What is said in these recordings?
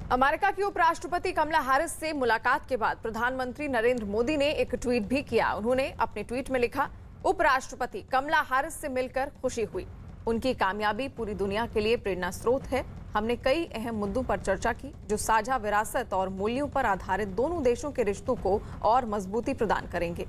America की उपराष्ट्रपति कमला Harris से मुलाकात के बाद प्रधानमंत्री नरेंद्र मोदी ने एक ट्वीट भी किया। उन्होंने अपने ट्वीट में लिखा, उपराष्ट्रपति कमला हैरिस से मिलकर खुशी हुई। उनकी कामयाबी पूरी दुनिया के लिए प्रेरणा स्रोत है। हमने कई अहम मुद्दों पर चर्चा की जो साझा विरासत और मूल्यों पर आधारित दोनों देशों के रिश्तों को और मजबूती प्रदान करेंगे।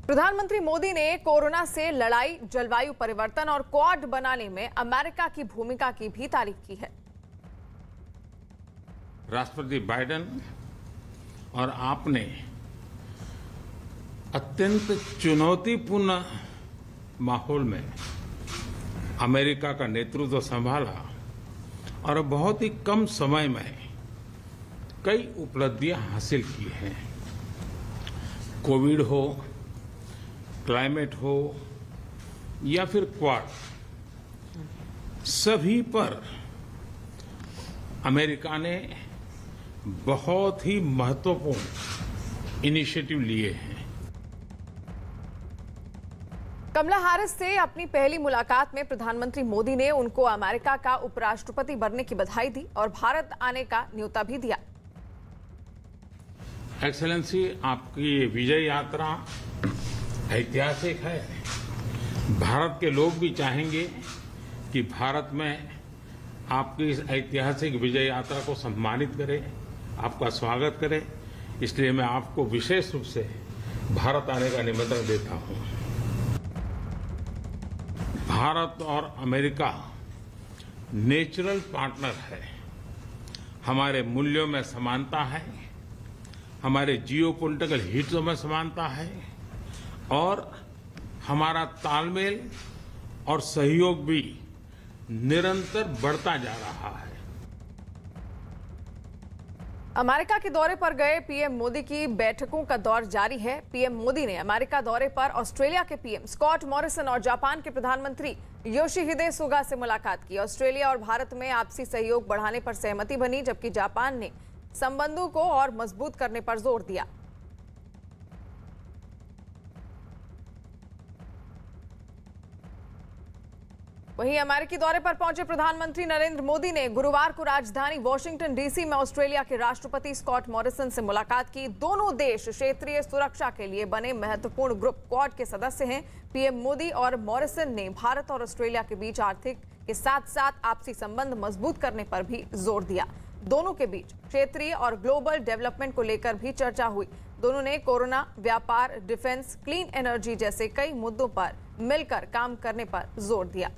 प्रधानमंत्री मोदी ने कोरोना से लड़ाई, जलवायु परिवर्तन और क्वाड बनाने में अमेरिका की भूमिका की भी तारीफ की है। राष्ट्रपति बाइडेन और आपने अत्यंत चुनौतीपूर्ण माहौल में अमेरिका का नेतृत्व संभाला और बहुत ही कम समय में कई उपलब्धियां हासिल की हैं। कोविड हो, क्लाइमेट हो या फिर क्वाड, सभी पर अमेरिका ने बहुत ही महत्वपूर्ण इनिशिएटिव लिए हैं। कमला हैरिस से अपनी पहली मुलाकात में प्रधानमंत्री मोदी ने उनको अमेरिका का उपराष्ट्रपति बनने की बधाई दी और भारत आने का न्योता भी दिया। एक्सेलेंसी, आपकी ये विजय यात्रा ऐतिहासिक है। भारत के लोग भी चाहेंगे कि भारत में आपकी इस ऐतिहासिक विजय यात्रा को सम्मानित करें, आपका स्वागत करें। इसलिए मैं आपको विशेष रूप से भारत आने का निमंत्रण देता हूं। भारत और अमेरिका नेचुरल पार्टनर है। हमारे मूल्यों में समानता है, हमारे जियोपॉलिटिकल हितों में समानता है और हमारा तालमेल और सहयोग भी निरंतर बढ़ता जा रहा है। अमेरिका के दौरे पर गए पीएम मोदी की बैठकों का दौर जारी है। पीएम मोदी ने अमेरिका दौरे पर ऑस्ट्रेलिया के पीएम स्कॉट मॉरिसन और जापान के प्रधानमंत्री योशिहिदे सुगा से मुलाकात की। ऑस्ट्रेलिया और भारत में आपसी सहयोग बढ़ाने पर सहमति बनी, जबकि जापान ने संबंधों को और मजबूत करने पर जोर दिया। वहीं अमेरिकी दौरे पर पहुंचे प्रधानमंत्री नरेंद्र मोदी ने गुरुवार को राजधानी वॉशिंगटन डीसी में ऑस्ट्रेलिया के राष्ट्रपति स्कॉट मॉरिसन से मुलाकात की। दोनों देश क्षेत्रीय सुरक्षा के लिए बने महत्वपूर्ण ग्रुप क्वाड के सदस्य हैं। पीएम मोदी और मॉरिसन ने भारत और ऑस्ट्रेलिया के बीच आर्थिक के साथ साथ आपसी संबंध मजबूत करने पर भी जोर दिया। दोनों के बीच क्षेत्रीय और ग्लोबल डेवलपमेंट को लेकर भी चर्चा हुई। दोनों ने कोरोना, व्यापार, डिफेंस, क्लीन एनर्जी जैसे कई मुद्दों पर मिलकर काम करने पर जोर दिया।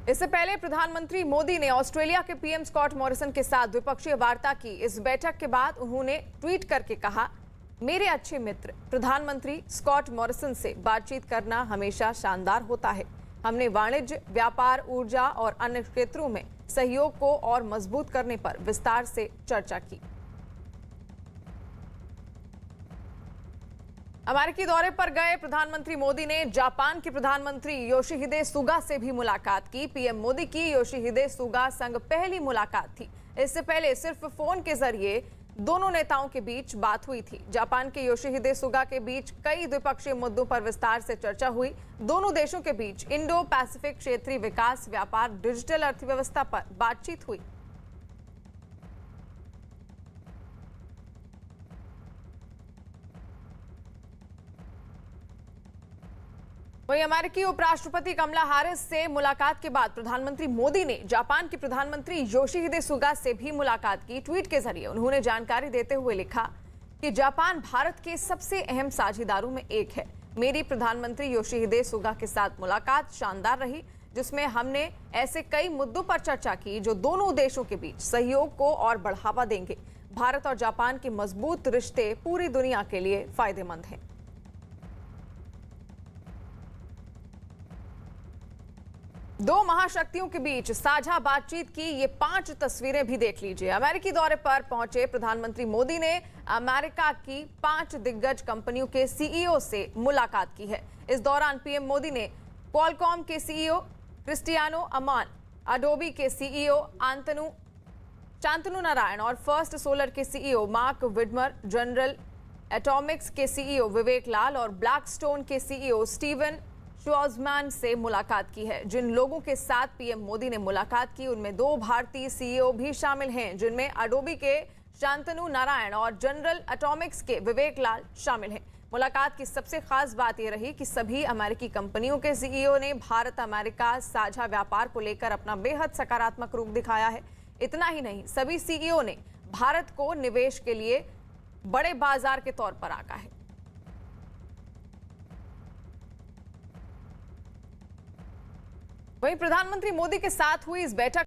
इससे पहले प्रधानमंत्री मोदी ने ऑस्ट्रेलिया के पीएम स्कॉट मॉरिसन के साथ द्विपक्षीय वार्ता की। इस बैठक के बाद उन्होंने ट्वीट करके कहा, मेरे अच्छे मित्र प्रधानमंत्री स्कॉट मॉरिसन से बातचीत करना हमेशा शानदार होता है। हमने वाणिज्य, व्यापार, ऊर्जा और अन्य क्षेत्रों में सहयोग को और मजबूत करने पर विस्तार से चर्चा की। अमेरिकी दौरे पर गए प्रधानमंत्री मोदी ने जापान के प्रधानमंत्री योशिहिदे सुगा से भी मुलाकात की। पीएम मोदी की योशिहिदे सुगा संग पहली मुलाकात थी। इससे पहले सिर्फ फोन के जरिए दोनों नेताओं के बीच बात हुई थी। जापान के योशिहिदे सुगा के बीच कई द्विपक्षीय मुद्दों पर विस्तार से चर्चा हुई। दोनों देशों के बीच इंडो पैसिफिक क्षेत्रीय विकास, व्यापार, डिजिटल अर्थव्यवस्था पर बातचीत हुई। वहीं अमेरिकी उपराष्ट्रपति कमला हैरिस से मुलाकात के बाद प्रधानमंत्री मोदी ने जापान के प्रधानमंत्री योशिहिदे सुगा से भी मुलाकात की। ट्वीट के जरिए उन्होंने जानकारी देते हुए लिखा कि जापान भारत के सबसे अहम साझेदारों में एक है। मेरी प्रधानमंत्री योशिहिदे सुगा के साथ मुलाकात शानदार रही, जिसमें हमने ऐसे कई मुद्दों पर चर्चा की जो दोनों देशों के बीच सहयोग को और बढ़ावा देंगे। भारत और जापान के मजबूत रिश्ते पूरी दुनिया के लिए फायदेमंद हैं। दो महाशक्तियों के बीच साझा बातचीत की ये 5 तस्वीरें भी देख लीजिए। अमेरिकी दौरे पर पहुंचे प्रधानमंत्री मोदी ने अमेरिका की 5 दिग्गज कंपनियों के सीईओ से मुलाकात की है। इस दौरान पीएम मोदी ने क्वालकॉम के सीईओ क्रिस्टियानो अमान, अडोबी के सीईओ शांतनु नारायण और फर्स्ट सोलर के CEO mark Widmer, general Atomics के सीईओ विवेक लाल और ब्लैकस्टोन के सीईओ स्टीवन श्वार्ज़मैन से मुलाकात की है। जिन लोगों के साथ पीएम मोदी ने मुलाकात की उनमें 2 भारतीय सीईओ भी शामिल हैं, जिनमें अडोबी के शांतनु नारायण और जनरल एटॉमिक्स के विवेक लाल शामिल हैं। मुलाकात की सबसे खास बात यह रही कि सभी अमेरिकी कंपनियों के सीईओ ने भारत अमेरिका साझा व्यापार को लेकर अपना बेहद सकारात्मक रुख दिखाया है। इतना ही नहीं, सभी सीईओ ने भारत को निवेश के लिए बड़े बाजार के तौर पर आंका है। वहीं प्रधानमंत्री मोदी के साथ हुई इस बैठक